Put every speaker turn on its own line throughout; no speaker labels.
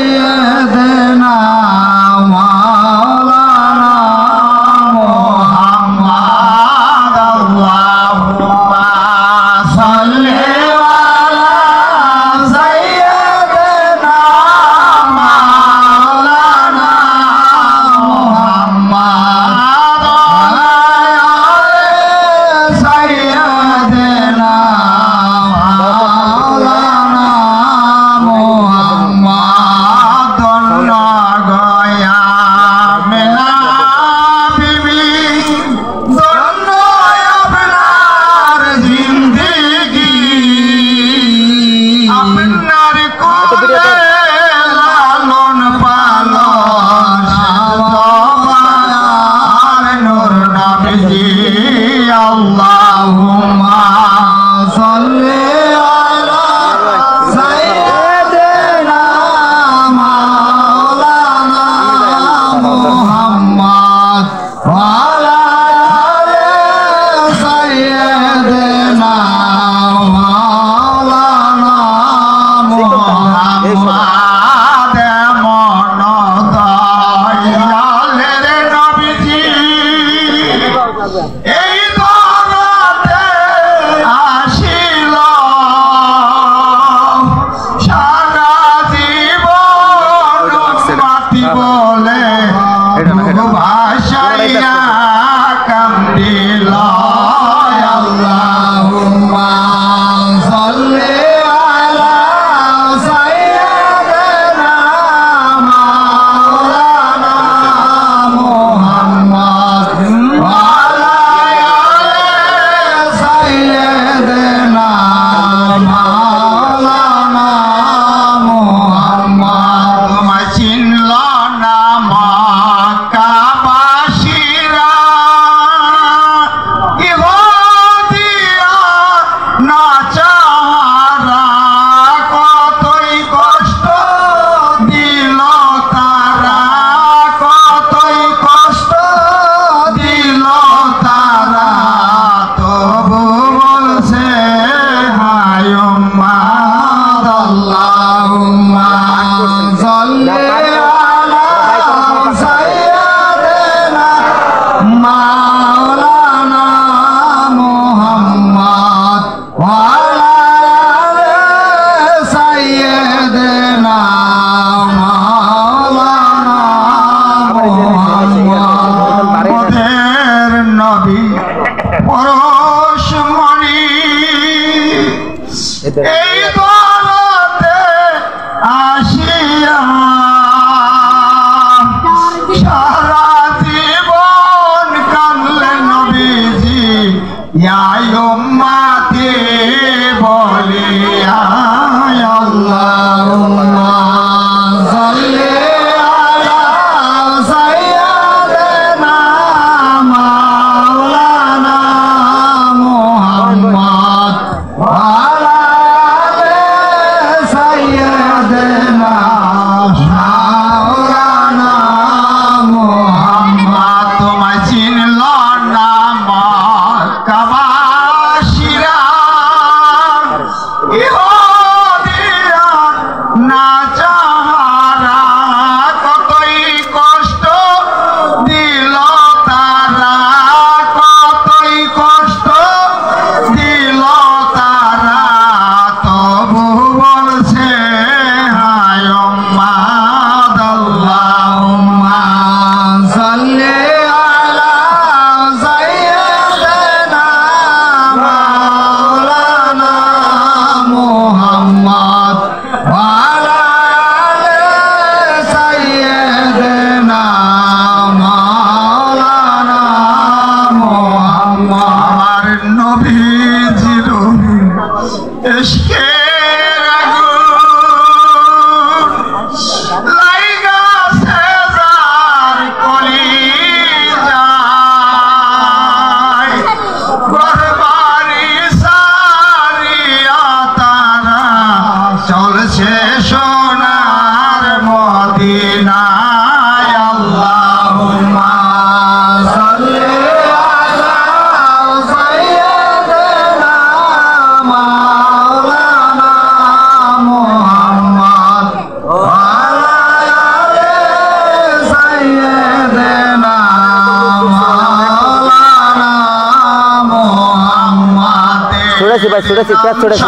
سيدنا مولانا محمد اللهم صل على سيدنا مولانا محمد سيدنا مولانا محمد গয়া মেলা বিবি জন্য আপনার জিন্দেগি আপনার কোলে লালন পালন সবার নূর নবী আল্লাহুম্মা সাল্লি আলা সাইয়্যিদিনা মাওলানা মুহাম্মদ ওয়া আলা আলি সাইয়্যিদিনা মাওলানা মুহাম্মদ মন দয়ালের নবীজি এই দরতে আসিল সারা জীবন মাটি বলে ভাষাইয়া কান্দিল আল্লাহুম্মা সাল্লি আলা সাইয়্যিদিনা মাওলানা মুহাম্মদ ওয়া আলা আলি সাইয়্যিদিনা মাওলানা মুহাম্মদ তোমায় চিনল না মক্কাবাসীরা ইহুদিয়া নাচারা কতই কষ্ট দিল তারা কতই কষ্ট দিল তারা তবু বলছে হায় উম্মাদ আল্লাহুম্মা সাল্লি আলা সাইয়্যিদিনা মাওলানা মুহাম্মদ ওয়া আলা আলি সাইয়্যিদিনা মাওলানা মুহাম্মদ ওদের নবী পরশমণি এই দলতে আসিয়া সারা জীবন কানলেন নবীজি ইয়া উম্মতি বলিয়া আল্লাহুম্মা সাল্লি আলা সাইয়্যিদিনা মাওলানা মুহাম্মদ ওয়া আলা আলি সাইয়্যিদিনা মাওলানা মুহাম্মদ তোমায় চিনল না মক্কাবাসীরা ইহুদিয়া নাচারা কতই কষ্ট দিল তারা কতই কষ্ট দিল তারা তবু বলছে হায় উম্মাদ আল্লাহুম্মা সাল্লি আলা সাইয়্যিদিনা মাওলানা মুহাম্মদ ওয়া আলা আলি সাইয়্যিদিনা মাওলানা মুহাম্মদ আমার নবীজির ইশকের আগুন লাইগাছে যার কলিজায় ঘরবাড়ি সারিয়া তারা চলছে সোনার মদিনায় আল্লাহুম্মা সাল্লি আলা সাইয়্যিদিনা মাওলানা মুহাম্মদ ওয়া আলা
ছুটেছি ভাই, ছুটেছি, পেঁয়াজ ছুটেছি।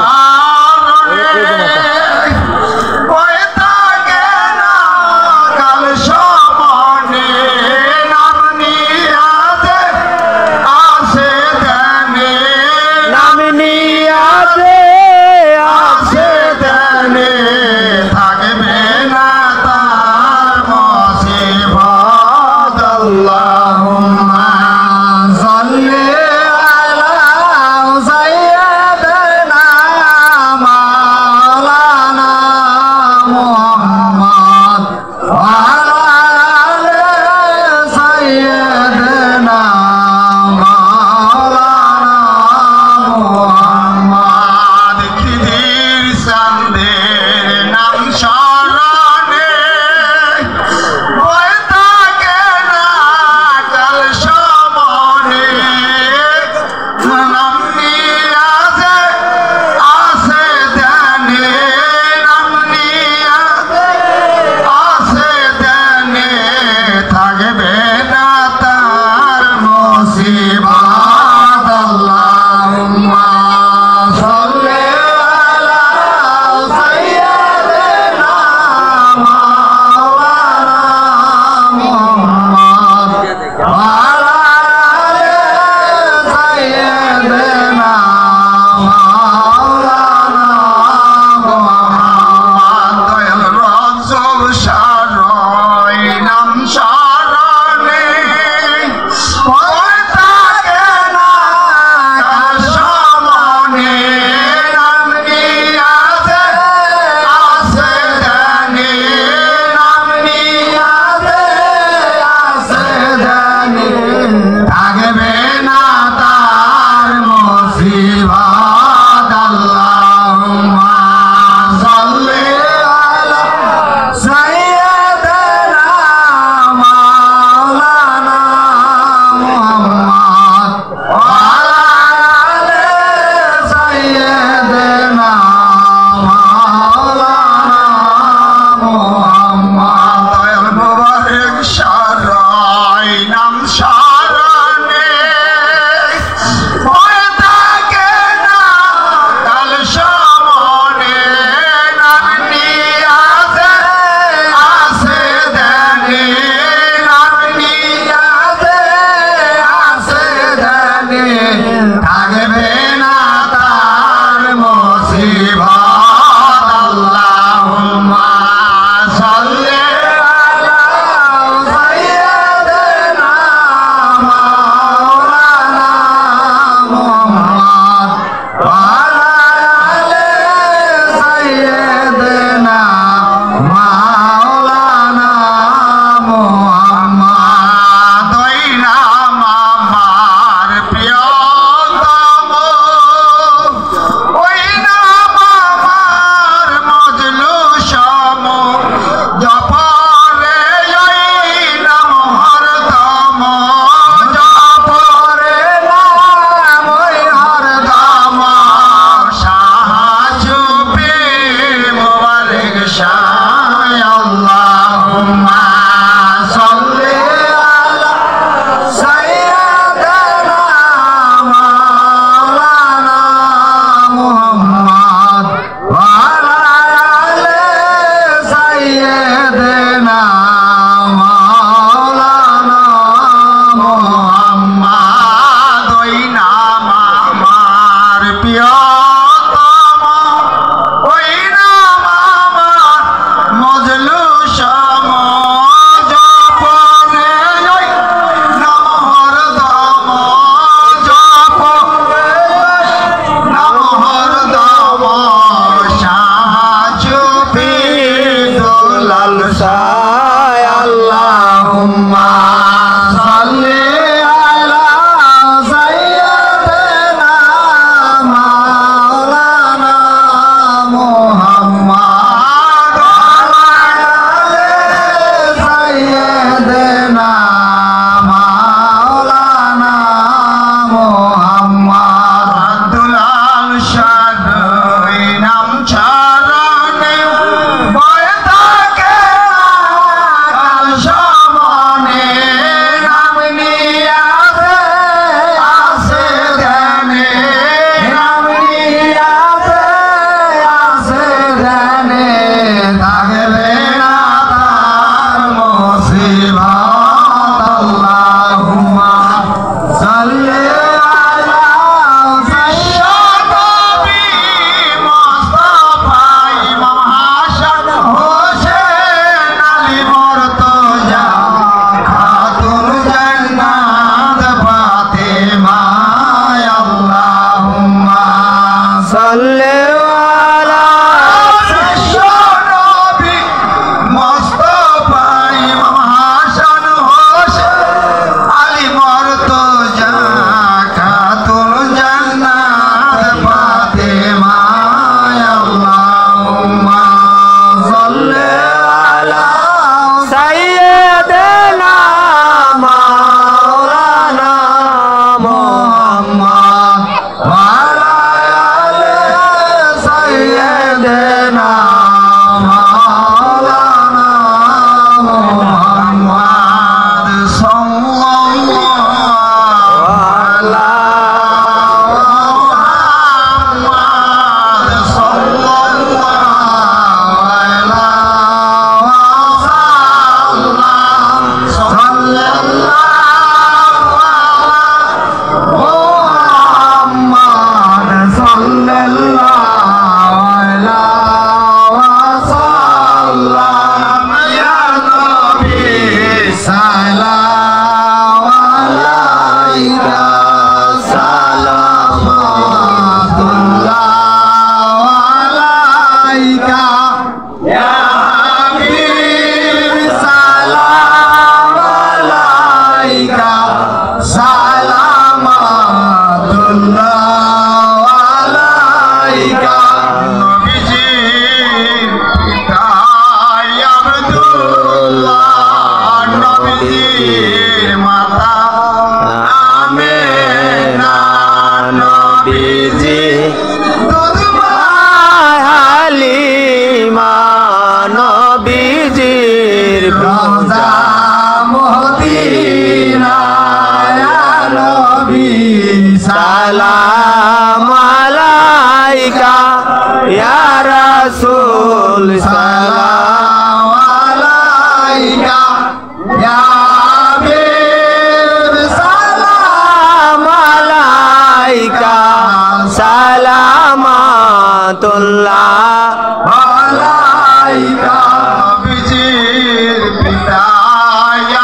সালামাতুল্লাহ আলাইকা
নবীজির পিতা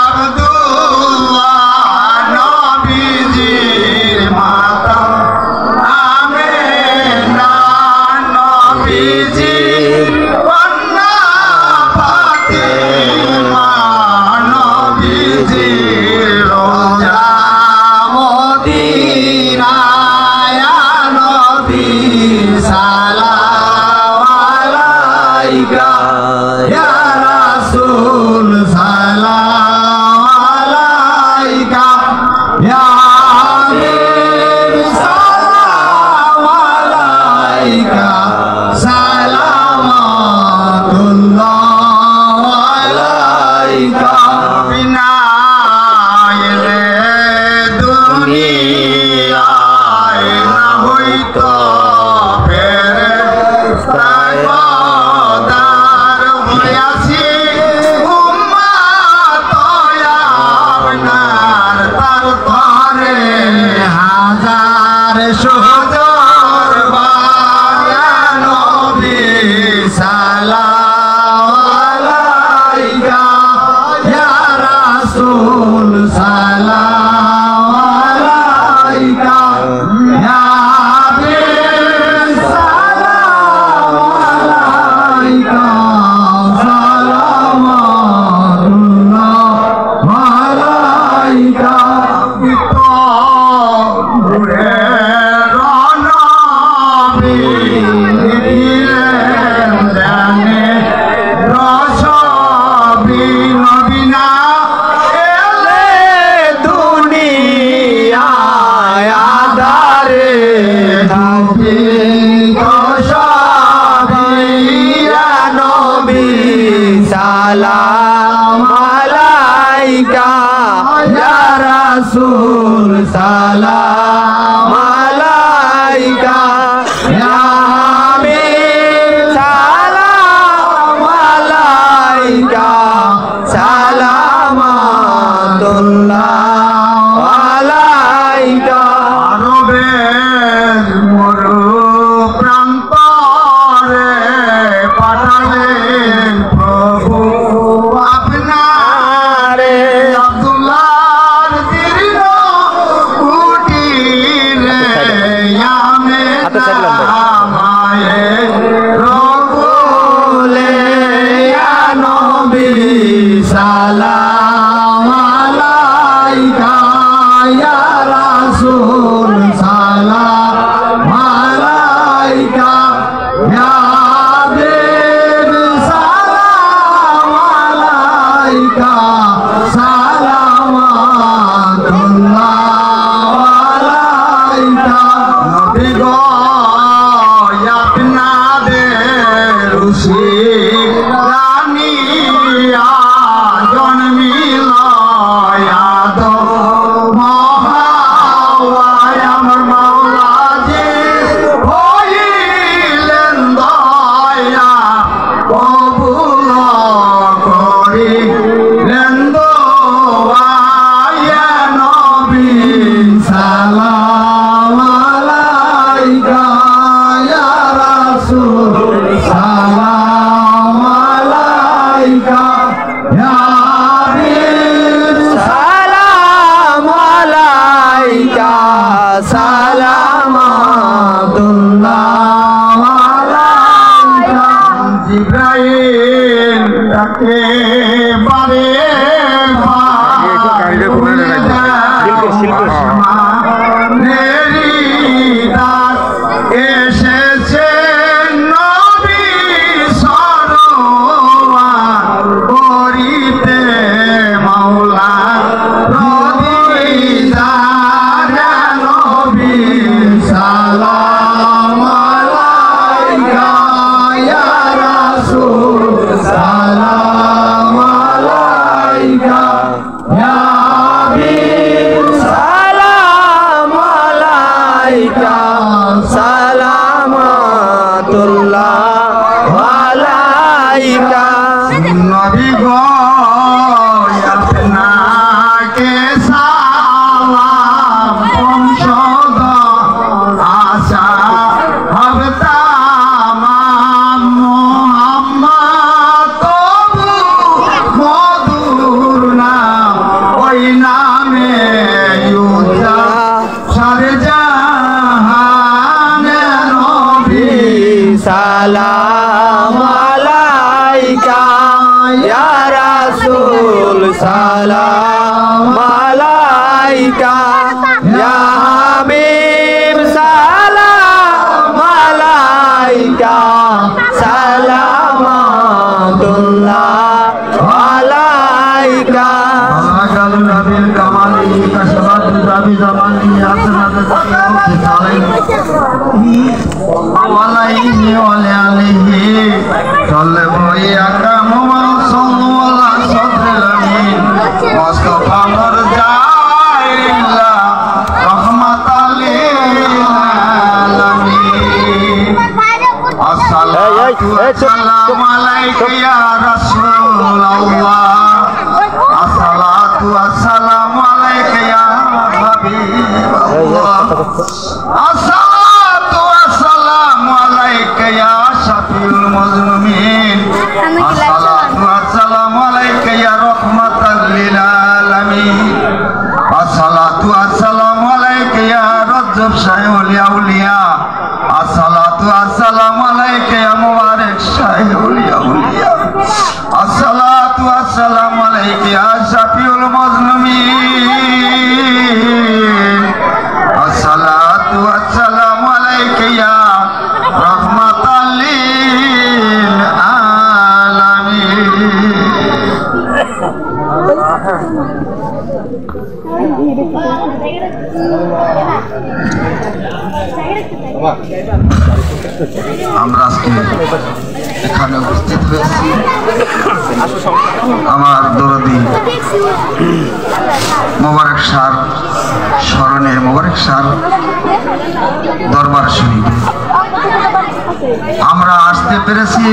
আব্দুল্লাহ নবীজির মাতা আমিনা নবীজির কন্যা ফাতিমা নবীজির রোজা মদিনায় নবী সালাম আলাইকা ইয়া রাসূল সালাম আলাইকা ইয়া হাবিব সালাম আলাইকা সালামাতুল্লাহ আলাইকা বিনা এলে দুনিয়ায় না হইতো ফেরেশতায় পদার হইয়াছি উম্মত আপনার তারপরে হাজার সহজর বায়া নবী সালাম আলাইকা ইয়া রাসূল সালাম আলাইকা ইয়া হাবিব সালাম আলাইকা সালামাতুল্লাহ আলাইকা ঘুরে রনবী দিলেন জানে রসবি নবীনা এলে দুনিয়ায় আধারে থাকি কসবিয়া নবী
সালাম আলাইকা ইয়া রাসূল সালাম আলাইকা ইয়া হাবিব সালাম আলাইকা সালামাতুল্লাহ আলাইকা
আরবের মরু প্রান্তরে পাঠালেন প্রভু আপনারে আব্দুল্লাহর দীর্ঘ কুটিরে ইয়ামে নামায়ে রকুলে ইয়া নবী সালাম আলাইকা ইয়া রাসূল সালাম আলাইকা ইয়া হাবিব সালাম আলাইকা সালামাতুল্লাহ আলাইকা নবী গো আপনাদের উশিলানিয়া জন্মিল আদম হাওয়ায় আমার মাওলা যে হইলেন দয়া কবুল করিলেন দোয়া ইয়া নবী সালাম আলাইকা ইয়া রাসূল সালাম আলাইকা ইয়া হাবিব
সালাম আলাইকা সালামাতুল্লাহ আলাইকা
জিব্রাইল তাকে বারে এসেছে নবী সরোয়ার করিতে মাওলা রদিদার নবী সালাম আলাইকা ইয়া রাসূল সালাম আলাইকা ইয়া হাবিব
সালাম আলাইকা সালামাতুল্লাহ আলাইকা
নবী গো আপনাকে সালাম বংশধর আশা হবতাম
সালাম আলাইকা ইয়া রাসূল সালাম আলাইকা ইয়া হাবিব সালাম আলাইকা সালামাতুল্লাহ আলাইকা
আগাল নবীর কামালি কাশবাত নবী জামানি আসনাত ওয়ালাইহি ওয়া আলিহি সাল্লাল্লাহু আকাম ওয়া সাল্লাল্লাহু সাল্লামিন মুস্তাফা মুরজাইল্লা রাহমাতাল লিল আলামিন আসসালাতু ওয়াসসালামু আলাইকা ইয়া রাসূলুল্লাহ আসসালাতু ওয়াসসালামু আলাইকা ইয়া হাবিবাল্লাহ আসসালাতু ওয়াসসালামু আলাইকা ইয়া শাফিউল মুজলিমিন আসসালাতু ওয়াসসালামু আলাইকা ইয়া রাহমাতাল লিল আলামিন আসসালাতু ওয়াসসালামু আলাইকা ইয়া রাজ্জাব শাইউল আউলিয়া আসসালাতু ওয়াসসালামু আলাইকা ইয়া মুবারক শাইউল আউলিয়া আসসালাতু ওয়াসসালামু আলাইকা ইয়া শাফিউল মুজলিমিন আসসালাতু ওয়াসসালামু আলাইকা ইয়া রাহমাতাল লিল আলামিন আমরা আজকে এখানে উপস্থিত হয়েছি আমার দরদি মোবারক শাহ স্মরণে মোবারক শাহ দরবার শরীফে আমরা আসতে পেরেছি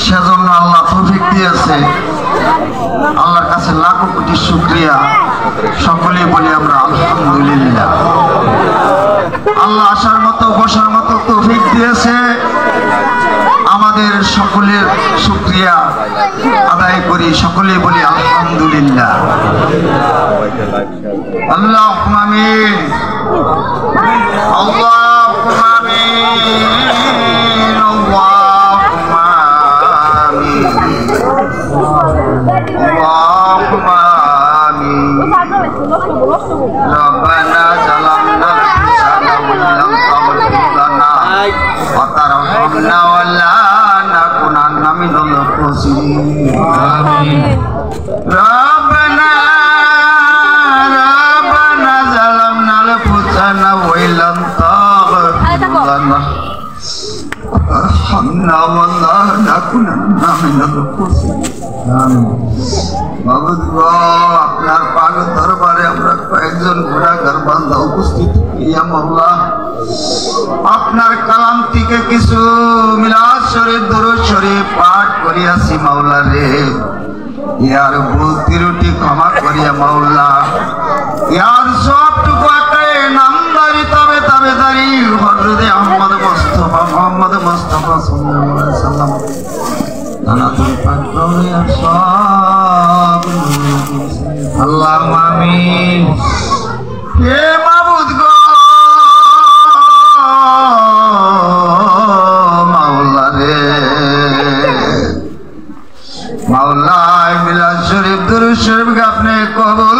সেজন্য আল্লাহ তৌফিক দিয়েছে আল্লাহর কাছে লাখো কোটি শুকরিয়া সকলে বলি আমরা আলহামদুলিল্লাহ আল্লাহ আসার মতো বসার মতো তৌফিক দিয়েছে আমাদের সকলের শুকরিয়া আদায় করি সকলে বলি আলহামদুলিল্লাহ আল্লাহুম্মা আমিন আল্লাহুম্মা আমিন আল্লাহুম্মা আমিন আল্লাহুম্মা আমিন রব্বানা জালামনা وترحمنا ولا نكونن من الخاسرين آمين ربنا ظلمنا أنفسنا وإن لم تغفر لنا وترحمنا ولا نكونن من الخاسرين آمين মাবুদ গো আপনার পাক দরবারে আমরা কয়েকজন গুনাহগার বান্দা উপস্থিত ইয়া মাওলা আপনার কালাম থেকে কিছু মিলাদ শরীফ দরুদ শরীফ পাঠ করিয়াছি মাওলা রে ইয়ার ভুল ত্রুটি ক্ষমা করিয়া মাওলা ইয়ার সবটুকু আকারে নামদারি তাবেদারি হযরত আহমদ মুস্তাফা মুহাম্মদ মুস্তাফা সাল্লাল্লাহু আলাইহি ওয়াসাল্লাম নানাতুল পাক করিয়া সব আল্লাহুম্মা আমিন হে মাবুদ গো মাওলা রে মাওলা মিলাদ শরীফ দুরূদ শরীফ কে আপনি কবুল